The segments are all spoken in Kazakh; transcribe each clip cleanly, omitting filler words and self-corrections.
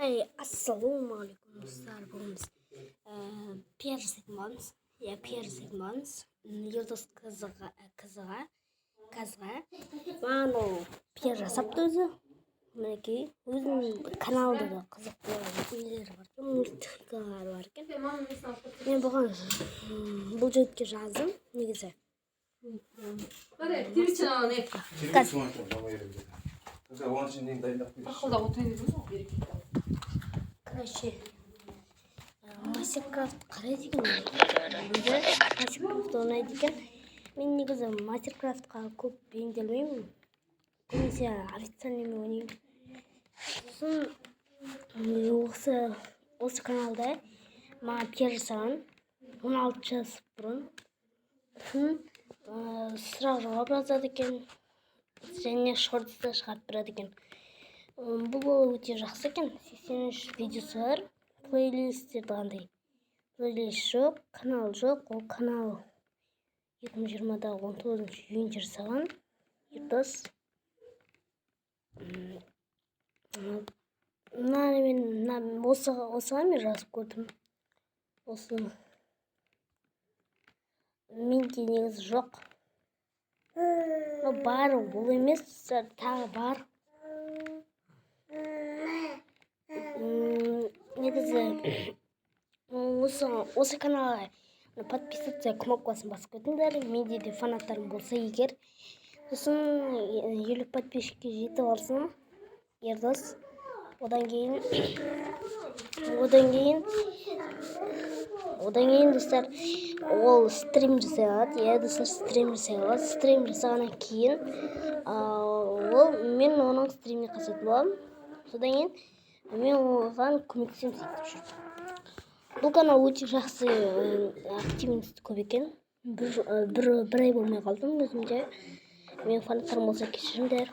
Assalamualaikum dostlar. Bugün biz Pierre Sigmons, Pierre Sigmons, Yıldız kızıға маған ол Pierre жасапты өзі. Мінекей өзінің каналында да қызықты нелері бар екен, мультфильмдері бар екен. Мен бұған бұл жігітке жаздым негізі. Короче, Майнкрафт қарайды екен. Майнкрафт ойнайды екен. Мен негізі Майнкрафтқа көп бейімделмеймін. Көбінесе официальныймен ойнаймын. Сосын осы каналда маған Pierre жасаған 16 жас бұрын сұрақ жауап жазады екен. Және шортсты шығарып береді екен. Бұл өте жақсы екен. 83 видеосы бар. Плейлистерді қандай. Плейлист жоқ, канал жоқ. Ол канал 2020-да 19 июньде жасаған. Ердос. Осыған мен жазып көрдім. Осы менде негізі жоқ. Бар, ол емес, тағы бар. Негізі осы каналға подписаться кнопкасын басып кетіңдер. Менде де фанаттарым болса егер. Сосын 50 подписчикке жетіп алсын Ердос. Одан кейін достар ол стрим жасай алады. Достар стрим жасай алады. Стрим жасағаннан кейін мен оның стриміне қатысатын боламын. Содан кейін мен оған көмектесемін сөйтіп жүр. Бұл канал өте жақсы активность көп екен. Бір ай болмай қалдым өзімде. Мен фанаттарым болса кешіріңдер.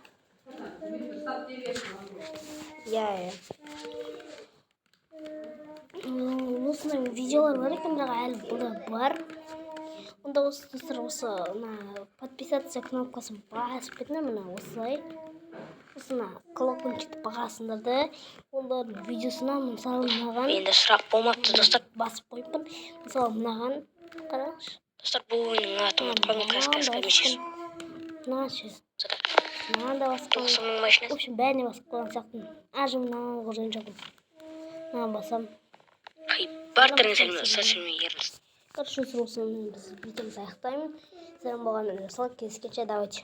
Осындай видеолар бар екен, бірақ әлі бұда бар. Онда осы достар осы подписаться кнопкасын басып кетіңдер, мына осылай. Осына колокольчикті бағасыңдарды. Олардың видеосына мысалы мынаған. Менде сұрақ болмапты достар. Басып қойыппын. Мысалы мынаған қараңызшы. Достар, бұл ойынның атын ұмытқанмын, қазір. Мынаған да басып қойған. В общем, бәріне басып қойған сияқтымын. Мынаған қожайын жоқпын. Мынаған басам. Бартырың сәлмен Ердос. Короче, осыны біз видеомызды аяқтаймын. Сәлем болғанмен жасалып, келіскенше давайте.